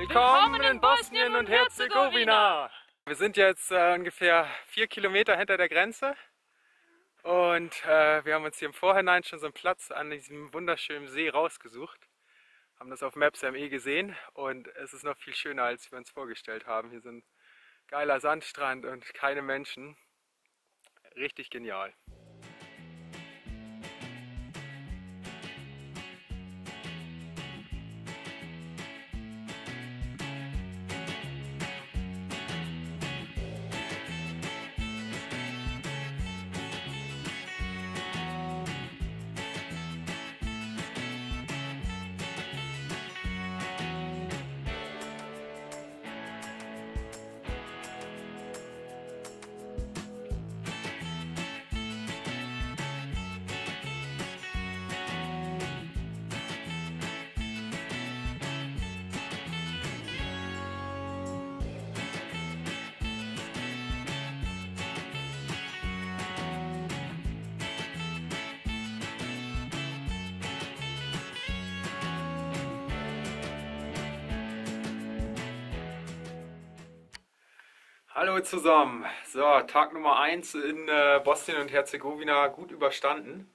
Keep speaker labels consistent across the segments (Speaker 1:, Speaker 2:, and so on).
Speaker 1: Willkommen in Bosnien und Herzegowina! Wir sind jetzt ungefähr 4 Kilometer hinter der Grenze und wir haben uns hier im Vorhinein schon so einen Platz an diesem wunderschönen See rausgesucht. Haben das auf Maps.me gesehen und es ist noch viel schöner, als wir uns vorgestellt haben. Hier sind geiler Sandstrand und keine Menschen. Richtig genial. Hallo zusammen! So, Tag Nummer 1 in Bosnien und Herzegowina gut überstanden.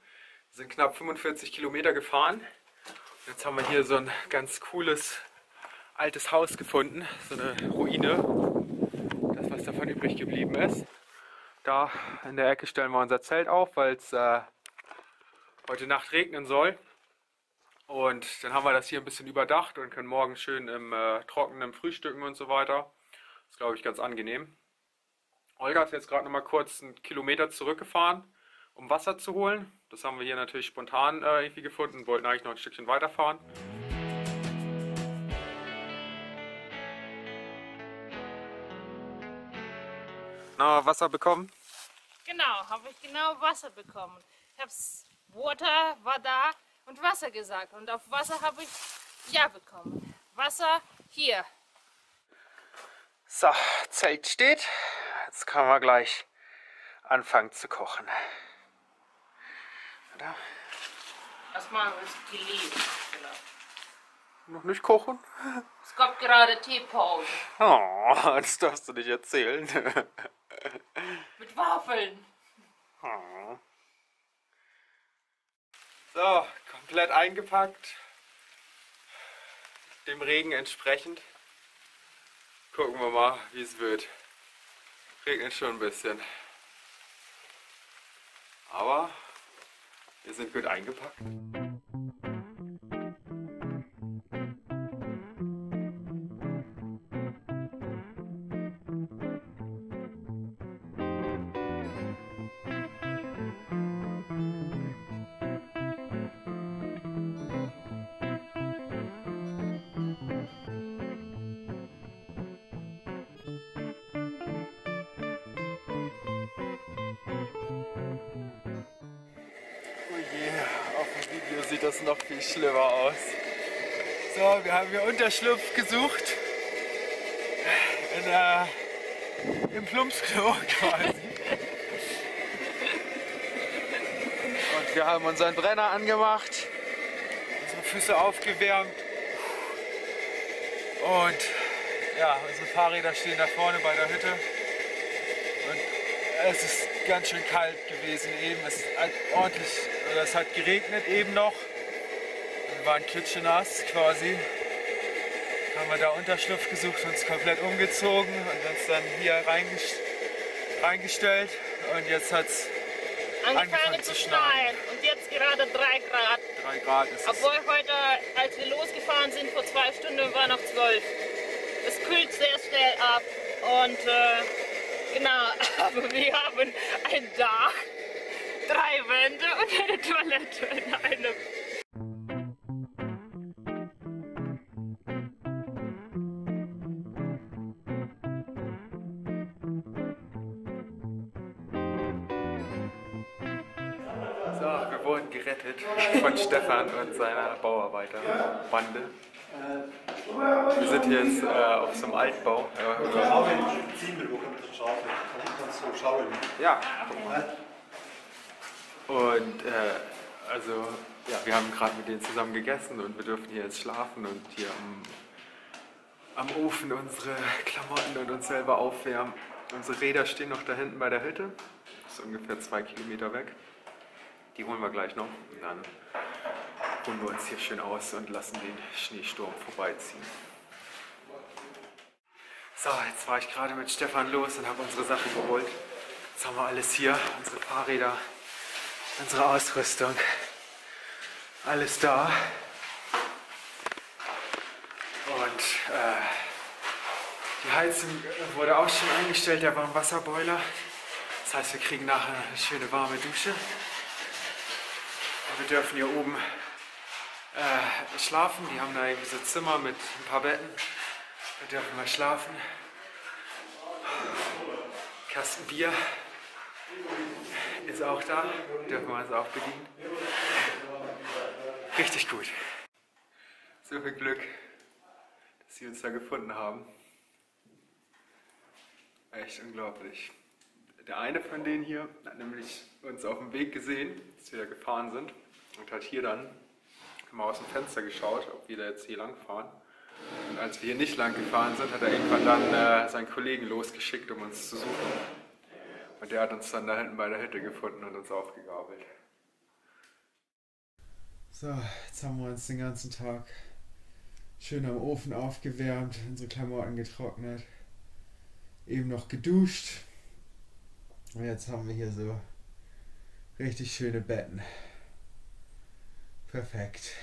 Speaker 1: Wir sind knapp 45 Kilometer gefahren. Jetzt haben wir hier so ein ganz cooles altes Haus gefunden, so eine Ruine. Das, was davon übrig geblieben ist. Da in der Ecke stellen wir unser Zelt auf, weil es heute Nacht regnen soll. Und dann haben wir das hier ein bisschen überdacht und können morgen schön im Trockenen frühstücken und so weiter. Das ist, glaube ich, ganz angenehm. Olga ist jetzt gerade noch mal kurz einen Kilometer zurückgefahren, um Wasser zu holen. Das haben wir hier natürlich spontan irgendwie gefunden, wollten eigentlich noch ein Stückchen weiterfahren. Na, Wasser bekommen?
Speaker 2: Genau, habe ich genau Wasser bekommen. Ich habe Water, war da und Wasser gesagt. Und auf Wasser habe ich ja bekommen. Wasser hier.
Speaker 1: So, Zelt steht. Jetzt können wir gleich anfangen zu kochen. Oder?
Speaker 2: Erstmal ist die Liebe.
Speaker 1: Noch nicht kochen?
Speaker 2: Es gab gerade Teepause.
Speaker 1: Oh, das darfst du nicht erzählen.
Speaker 2: Mit Waffeln.
Speaker 1: Oh. So, komplett eingepackt. Dem Regen entsprechend. Gucken wir mal, wie es wird. Regnet schon ein bisschen. Aber wir sind gut eingepackt. Sieht das noch viel schlimmer aus. So, wir haben hier Unterschlupf gesucht. Im Plumpsklo quasi. Und wir haben unseren Brenner angemacht. Unsere Füße aufgewärmt. Und ja, unsere Fahrräder stehen da vorne bei der Hütte. Und es ist ganz schön kalt gewesen eben. Es hat ordentlich, oder es hat geregnet eben noch. Wir waren klitschenass quasi. Haben wir da Unterschlupf gesucht, uns komplett umgezogen und uns dann hier reingestellt. Und jetzt hat es angefangen zu schneien.
Speaker 2: Und jetzt gerade 3 Grad.
Speaker 1: 3 Grad ist es.
Speaker 2: Obwohl heute, als wir losgefahren sind, vor 2 Stunden war noch 12. Es kühlt sehr schnell ab. Und genau, aber wir haben ein Dach, 3 Wände und eine Toilette in einem.
Speaker 1: So, wir wurden gerettet von Stefan und seiner Bauarbeiterbande. Wir sind hier jetzt auf so einem Altbau. Ja. Und also, ja, wir haben gerade mit denen zusammen gegessen und wir dürfen hier jetzt schlafen und hier am Ofen unsere Klamotten und uns selber aufwärmen. Unsere Räder stehen noch da hinten bei der Hütte. Das ist ungefähr 2 Kilometer weg. Die holen wir gleich noch. Und dann ruhen wir uns hier schön aus und lassen den Schneesturm vorbeiziehen. So, jetzt war ich gerade mit Stefan los und habe unsere Sachen geholt. Jetzt haben wir alles hier, unsere Fahrräder, unsere Ausrüstung, alles da. Und die Heizung wurde auch schon eingestellt, der Warmwasserboiler. Das heißt, wir kriegen nachher eine schöne warme Dusche. Und wir dürfen hier oben schlafen. Die haben da irgendwie so Zimmer mit ein paar Betten. Da dürfen wir schlafen. Kasten Bier ist auch da. Dürfen wir uns auch bedienen. Richtig gut. So viel Glück, dass sie uns da gefunden haben. Echt unglaublich. Der eine von denen hier hat nämlich uns auf dem Weg gesehen, als wir gefahren sind. Und hat hier dann mal aus dem Fenster geschaut, ob wir da jetzt hier lang fahren. Und als wir hier nicht lang gefahren sind, hat er irgendwann dann seinen Kollegen losgeschickt, um uns zu suchen. Und der hat uns dann da hinten bei der Hütte gefunden und uns aufgegabelt. So, jetzt haben wir uns den ganzen Tag schön am Ofen aufgewärmt, unsere Klamotten getrocknet, eben noch geduscht. Und jetzt haben wir hier so richtig schöne Betten. Perfekt.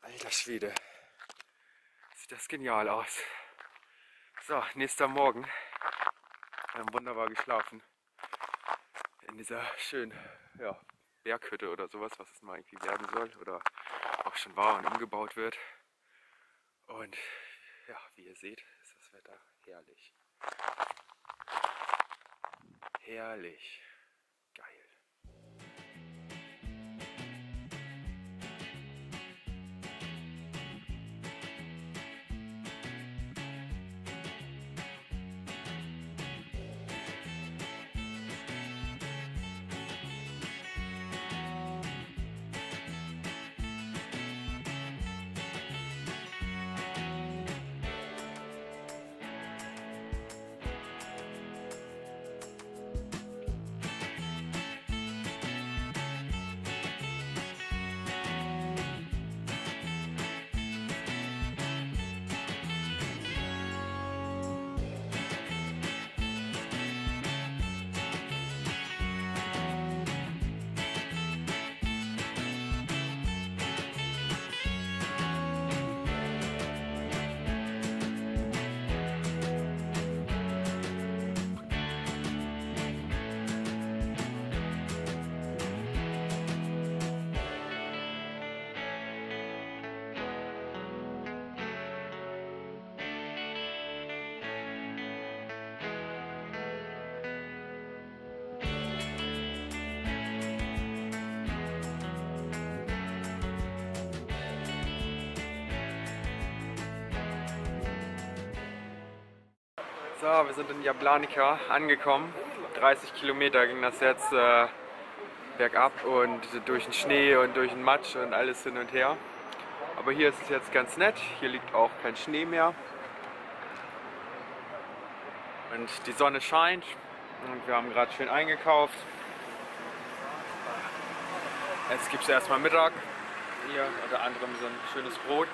Speaker 1: Alter Schwede, sieht das genial aus. So, nächster Morgen. Wir haben wunderbar geschlafen. In dieser schönen Berghütte oder sowas, was es mal irgendwie werden soll oder auch schon war und umgebaut wird. Und ja, wie ihr seht, ist das Wetter herrlich. Herrlich. Geil. So, wir sind in Jablanica angekommen. 30 Kilometer ging das jetzt bergab und durch den Schnee und durch den Matsch und alles hin und her. Aber hier ist es jetzt ganz nett. Hier liegt auch kein Schnee mehr. Und die Sonne scheint und wir haben gerade schön eingekauft. Jetzt gibt es erstmal Mittag. Hier unter anderem so ein schönes Brot.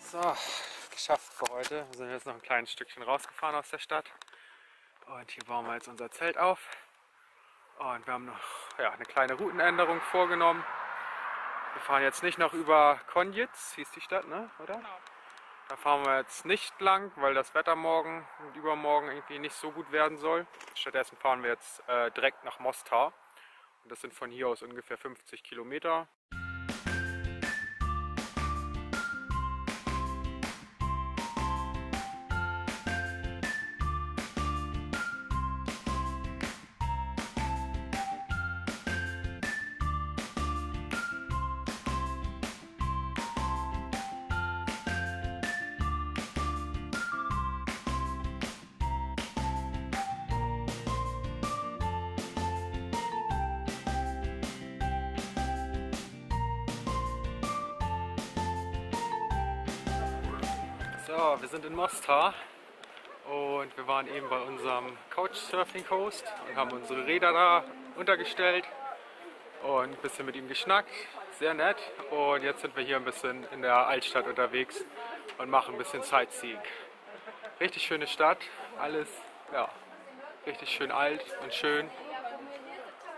Speaker 1: So, geschafft für heute. Wir sind jetzt noch ein kleines Stückchen rausgefahren aus der Stadt. Und hier bauen wir jetzt unser Zelt auf. Und wir haben noch eine kleine Routenänderung vorgenommen. Wir fahren jetzt nicht noch über Konjic, hieß die Stadt, ne? Oder? Genau. Da fahren wir jetzt nicht lang, weil das Wetter morgen und übermorgen irgendwie nicht so gut werden soll. Stattdessen fahren wir jetzt direkt nach Mostar. Und das sind von hier aus ungefähr 50 Kilometer. So, wir sind in Mostar und wir waren eben bei unserem Couchsurfing-Host und haben unsere Räder da untergestellt und ein bisschen mit ihm geschnackt. Sehr nett. Und jetzt sind wir hier ein bisschen in der Altstadt unterwegs und machen ein bisschen Sightseeing. Richtig schöne Stadt, alles ja, richtig schön alt und schön.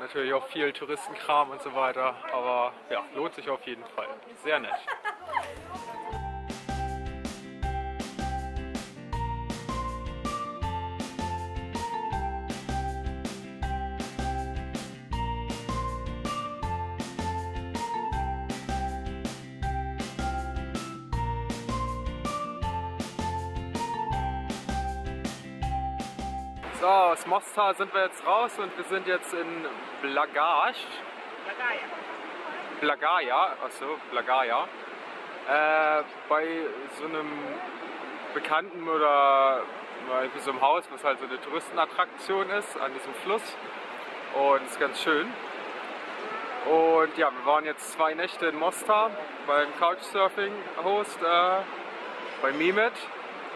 Speaker 1: Natürlich auch viel Touristenkram und so weiter, aber ja, lohnt sich auf jeden Fall. Sehr nett. So, aus Mostar sind wir jetzt raus und wir sind jetzt in Blagaja. Blagaja. Bei so einem Bekannten oder bei so einem Haus, was halt so eine Touristenattraktion ist, an diesem Fluss. Und es ist ganz schön. Und ja, wir waren jetzt 2 Nächte in Mostar beim Couchsurfing-Host bei Mehmet.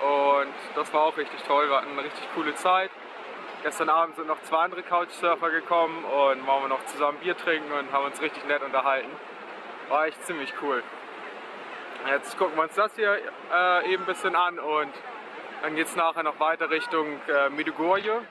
Speaker 1: Und das war auch richtig toll, wir hatten eine richtig coole Zeit. Gestern Abend sind noch 2 andere Couchsurfer gekommen und waren wir noch zusammen Bier trinken und haben uns richtig nett unterhalten. War echt ziemlich cool. Jetzt gucken wir uns das hier eben ein bisschen an und dann geht es nachher noch weiter Richtung Medjugorje.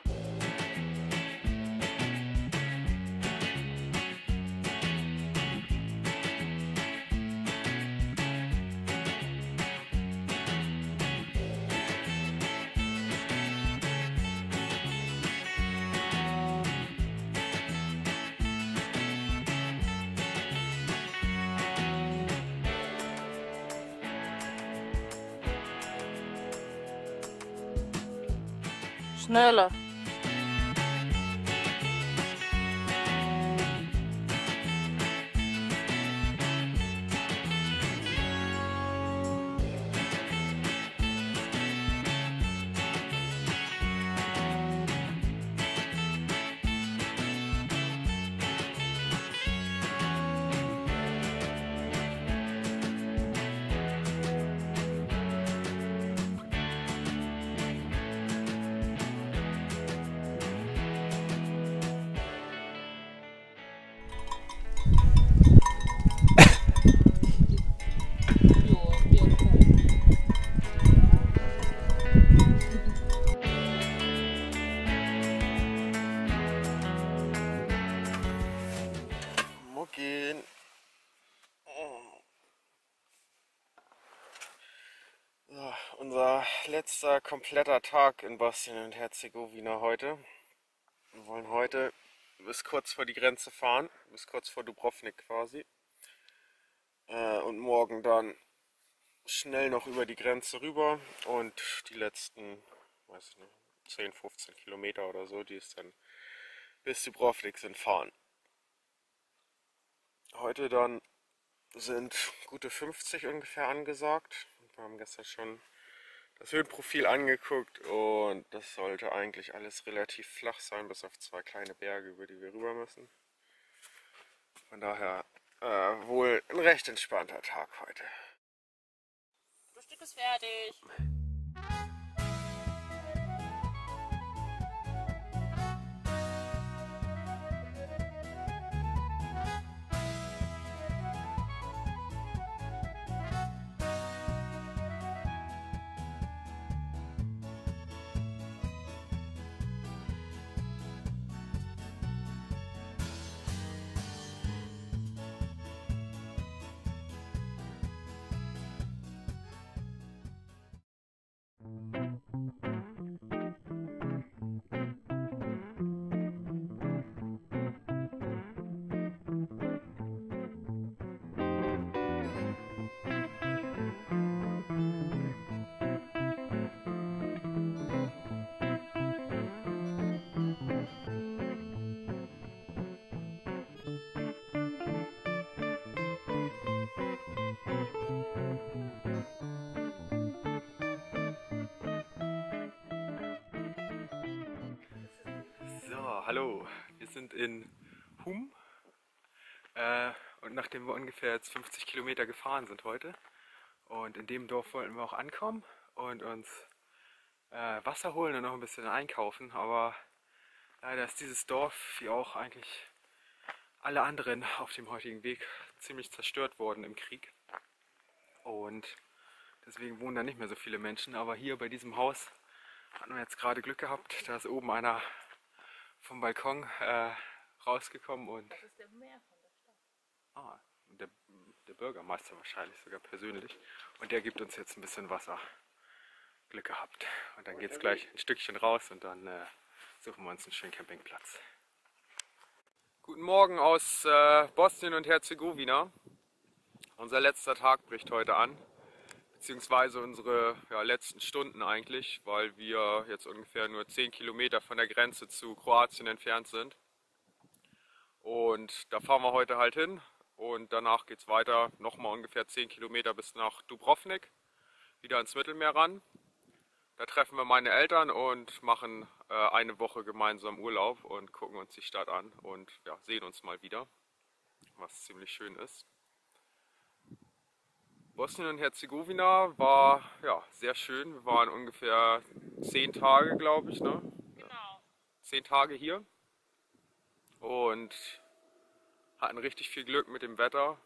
Speaker 2: Schneller.
Speaker 1: Muggin. So, unser letzter kompletter Tag in Bosnien und Herzegowina heute. Wir wollen heute bis kurz vor die Grenze fahren, bis kurz vor Dubrovnik quasi. Und morgen dann schnell noch über die Grenze rüber und die letzten, weiß ich nicht, 10, 15 Kilometer oder so, die es dann bis Dubrovnik sind, fahren. Heute dann sind gute 50 ungefähr angesagt. Wir haben gestern schon das Höhenprofil angeguckt und das sollte eigentlich alles relativ flach sein, bis auf 2 kleine Berge, über die wir rüber müssen. Von daher wohl ein recht entspannter Tag heute.
Speaker 2: Frühstück ist fertig.
Speaker 1: Hallo, wir sind in Hum und nachdem wir ungefähr jetzt 50 Kilometer gefahren sind heute und in dem Dorf wollten wir auch ankommen und uns Wasser holen und noch ein bisschen einkaufen. Aber leider ist dieses Dorf, wie auch eigentlich alle anderen auf dem heutigen Weg, ziemlich zerstört worden im Krieg. Und deswegen wohnen da nicht mehr so viele Menschen. Aber hier bei diesem Haus hatten wir jetzt gerade Glück gehabt. Da ist oben einer vom Balkon rausgekommen und
Speaker 2: Das ist der Meer von der Stadt.
Speaker 1: der Bürgermeister wahrscheinlich sogar persönlich. Und der gibt uns jetzt ein bisschen Wasser. Glück gehabt. Und dann geht es gleich ein Stückchen raus und dann suchen wir uns einen schönen Campingplatz. Guten Morgen aus Bosnien und Herzegowina. Unser letzter Tag bricht heute an. Beziehungsweise unsere letzten Stunden eigentlich, weil wir jetzt ungefähr nur 10 Kilometer von der Grenze zu Kroatien entfernt sind. Und da fahren wir heute halt hin und danach geht es weiter, nochmal ungefähr 10 Kilometer bis nach Dubrovnik, wieder ans Mittelmeer ran. Da treffen wir meine Eltern und machen eine Woche gemeinsam Urlaub und gucken uns die Stadt an und sehen uns mal wieder, was ziemlich schön ist. Bosnien und Herzegowina war sehr schön. Wir waren ungefähr 10 Tage, glaube ich, ne?
Speaker 2: Genau.
Speaker 1: 10 Tage hier und hatten richtig viel Glück mit dem Wetter.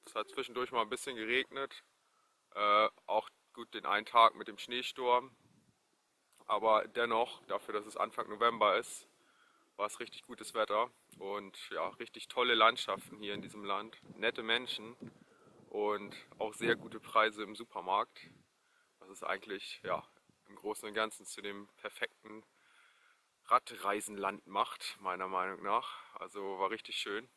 Speaker 1: Es hat zwischendurch mal ein bisschen geregnet, auch gut den einen Tag mit dem Schneesturm. Aber dennoch, dafür, dass es Anfang November ist, war es richtig gutes Wetter und richtig tolle Landschaften hier in diesem Land, nette Menschen und auch sehr gute Preise im Supermarkt, was es eigentlich im Großen und Ganzen zu dem perfekten Radreisenland macht, meiner Meinung nach. Also war richtig schön.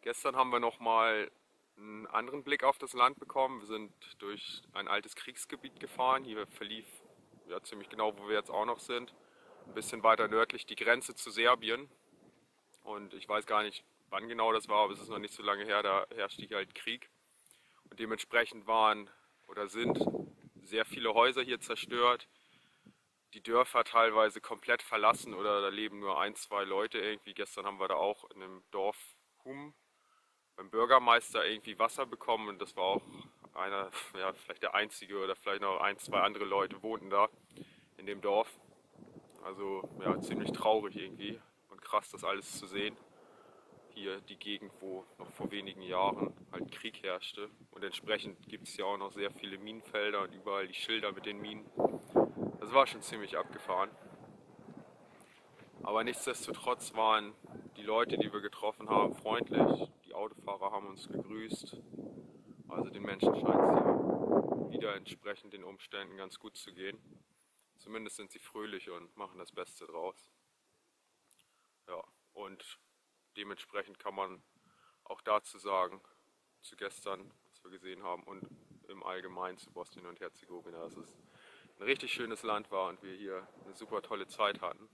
Speaker 1: Gestern haben wir nochmal einen anderen Blick auf das Land bekommen. Wir sind durch ein altes Kriegsgebiet gefahren. Hier verlief ziemlich genau, wo wir jetzt auch noch sind, ein bisschen weiter nördlich die Grenze zu Serbien. Und ich weiß gar nicht, wann genau das war, aber es ist noch nicht so lange her, da herrschte hier halt Krieg. Und dementsprechend waren oder sind sehr viele Häuser hier zerstört, die Dörfer teilweise komplett verlassen oder da leben nur 1, 2 Leute irgendwie. Gestern haben wir da auch in einem Dorf Hum beim Bürgermeister irgendwie Wasser bekommen und das war auch einer, vielleicht der einzige oder vielleicht noch 1, 2 andere Leute wohnten da in dem Dorf. Also ziemlich traurig irgendwie und krass, das alles zu sehen. Hier die Gegend, wo noch vor wenigen Jahren halt Krieg herrschte. Und entsprechend gibt es ja auch noch sehr viele Minenfelder und überall die Schilder mit den Minen. Das war schon ziemlich abgefahren. Aber nichtsdestotrotz waren die Leute, die wir getroffen haben, freundlich. Die Autofahrer haben uns gegrüßt. Also den Menschen scheint es hier wieder entsprechend den Umständen ganz gut zu gehen. Zumindest sind sie fröhlich und machen das Beste draus. Ja, und dementsprechend kann man auch dazu sagen, zu gestern, was wir gesehen haben und im Allgemeinen zu Bosnien und Herzegowina, dass es ein richtig schönes Land war und wir hier eine super tolle Zeit hatten.